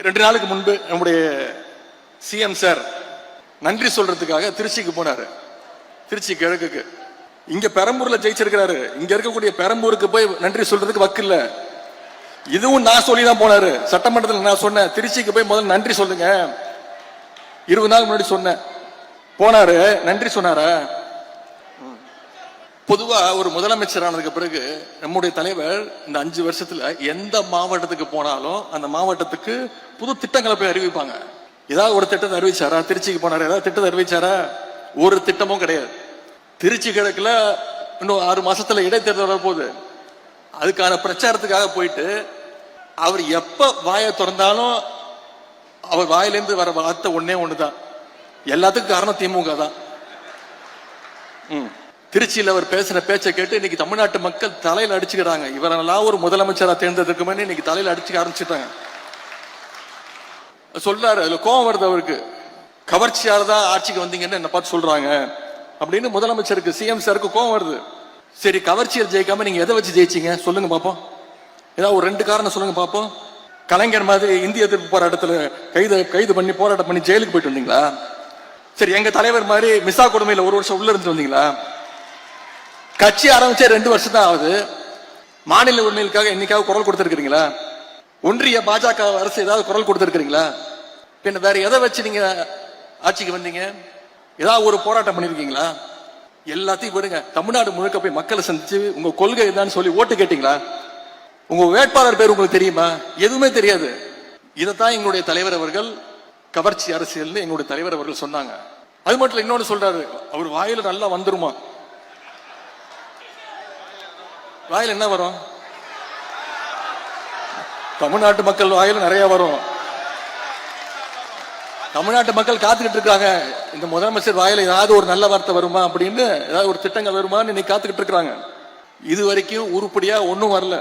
2 நாளுக்கு முன்பு நம்முடைய சிஎம் சார் நன்றி சொல்றதுக்காக திருச்சிக்கு போனாரு. திருச்சி கிழக்குக்கு. இங்க பெரம்பூர்ல ஜெயிச்சிருக்கிறாரு. இங்க இருக்கக்கூடிய பெரம்பூருக்கு போய் நன்றி சொல்றதுக்கு வக்கு இல்ல. இதுவும் நான் சொல்லிதான் போனாரு. சட்டமன்றத்தில் நான் சொன்னேன், திருச்சிக்கு போய் முதல்ல நன்றி சொல்லுங்க. 20 நாள் முன்னாடி சொன்னேன். போனாரு, நன்றி சொன்னாரா? பொதுவா ஒரு முதலமைச்சர் ஆனதுக்கு பிறகு நம்முடைய தலைவர் இந்த 5 வருஷத்துல எந்த மாவட்டத்துக்கு போனாலும் அந்த மாவட்டத்துக்கு புது திட்டங்களை போய் அறிவிப்பாங்க. ஏதாவது ஒரு திட்டத்தை அறிவிச்சாரா? திருச்சிக்கு போனாரு, ஏதாவது திட்டத்தை அறிவிச்சாரா? ஒரு திட்டமும் கிடையாது. திருச்சி கிழக்குல இன்னும் 6 மாசத்துல இடைத்தேர்தல் வரப்போகுது. அதுக்கான பிரச்சாரத்துக்காக போயிட்டு அவர் எப்ப வாயை திறந்தாலும் அவர் வாயிலிருந்து வர வார்த்தை ஒண்ணுதான், எல்லாத்துக்கும் காரணம் திமுக தான். திருச்சியில் அவர் பேசுற பேச்சை கேட்டு இன்னைக்கு தமிழ்நாட்டு மக்கள் தலையில அடிச்சுக்கிறாங்க. இவரெல்லாம் ஒரு முதலமைச்சரா தேர்ந்ததுக்குமே இன்னைக்கு தலையில அடிச்சுக்க ஆரம்பிச்சுட்டாங்க. சொல்றாரு, அதுல கோபம் வருது அவருக்கு. கவர்ச்சியால தான் ஆட்சிக்கு வந்தீங்கன்னு என்ன பார்த்து சொல்றாங்க அப்படின்னு முதலமைச்சருக்கு, சிஎம் சாருக்கு கோபம் வருது. சரி, கவர்ச்சியில் ஜெயிக்காம நீங்க எதை வச்சு ஜெயிச்சீங்க சொல்லுங்க பாப்போம். ஏதாவது ஒரு 2 காரணம் சொல்லுங்க பாப்போம். கலைஞர் மாதிரி இந்திய எதிர்ப்பு போராட்டத்துல கைது பண்ணி போராட்டம் பண்ணி ஜெயிலுக்கு போயிட்டு வந்தீங்களா? சரி, எங்க தலைவர் மாதிரி மிசா கொடுமையில 1 வருஷம் உள்ள இருந்து வந்தீங்களா? கட்சி ஆரம்பிச்சே 2 வருஷம் தான் ஆகுது. மாநில உரிமைகளுக்காக என்னைக்காவது குரல் கொடுத்திருக்கீங்களா? ஒன்றிய பாஜக அரசு ஏதாவது குரல் கொடுத்திருக்கீங்களா? பின்ன வேற எதை வச்சு நீங்க ஆட்சிக்கு வந்தீங்க? ஏதாவது ஒரு போராட்டம் பண்ணிருக்கீங்களா? எல்லாத்தையும் விடுங்க. தமிழ்நாடு முழுக்க போய் மக்களை சந்திச்சு உங்க கொள்கை என்னன்னு சொல்லி ஓட்டு கேட்டீங்களா? உங்க வேட்பாளர் பேர் உங்களுக்கு தெரியுமா? எதுவுமே தெரியாது. இதைத்தான் எங்களுடைய தலைவர் அவர்கள் கவர்ச்சி அரசியல் எங்களுடைய தலைவர் அவர்கள் சொன்னாங்க. அது மட்டும் இல்ல, இன்னொன்னு சொல்றாரு, அவர் வாயில நல்லா வந்துருமா? வாயில என்ன வரும்? தமிழ்நாட்டு மக்கள் வாயில நிறைய வரும். தமிழ்நாட்டு மக்கள் காத்துக்கிட்டு இருக்காங்க, இந்த முதலமைச்சர் வாயில ஏதாவது ஒரு நல்ல வார்த்தை வருமா அப்படின்னு, ஏதாவது ஒரு திட்டங்கள் வருமான்னு இன்னைக்கு காத்துக்கிட்டு இருக்காங்க. இது வரைக்கும் உருப்படியா ஒன்னும் வரல.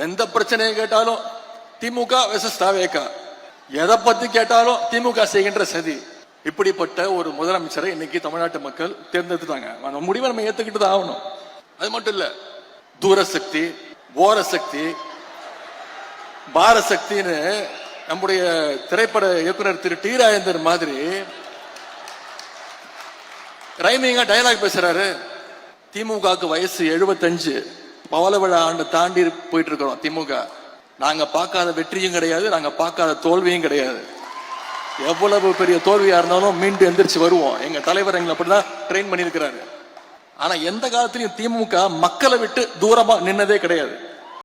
எந்த பிரச்சனையை கேட்டாலும் திமுக வெர்சஸ் தாவேகா, எதை பத்தி கேட்டாலும் திமுக செய்கின்ற சதி. இப்படிப்பட்ட ஒரு முதலமைச்சரை இன்னைக்கு தமிழ்நாட்டு மக்கள் தேர்ந்தெடுத்துட்டாங்க. அந்த முடிவை நம்ம ஏத்துக்கிட்டு தான் ஆகணும். அது மட்டும் இல்ல, தூரசக்தி, ஓரசக்தி, பாரசக்தின்னு நம்முடைய திரைப்பட இயக்குனர் திரு டி ராஜேந்தர் மாதிரி ரைமிங்கா டயலாக் பேசுறாரு. திமுகவுக்கு வயசு 75, பவள விழா ஆண்டு தாண்டி போயிட்டு இருக்கிறோம். திமுக நாங்க பார்க்காத வெற்றியும் கிடையாது, நாங்க பார்க்காத தோல்வியும் கிடையாது. எவ்வளவு பெரிய தோல்வியா இருந்தாலும் மீண்டும் எந்திரிச்சு வருவோம். எங்க தலைவர் எங்களை அப்படிதான் ட்ரெயின் பண்ணிருக்கிறாரு. ஆனா எந்த காலத்திலையும் திமுக மக்களை விட்டு தூரமா நின்னதே கிடையாது.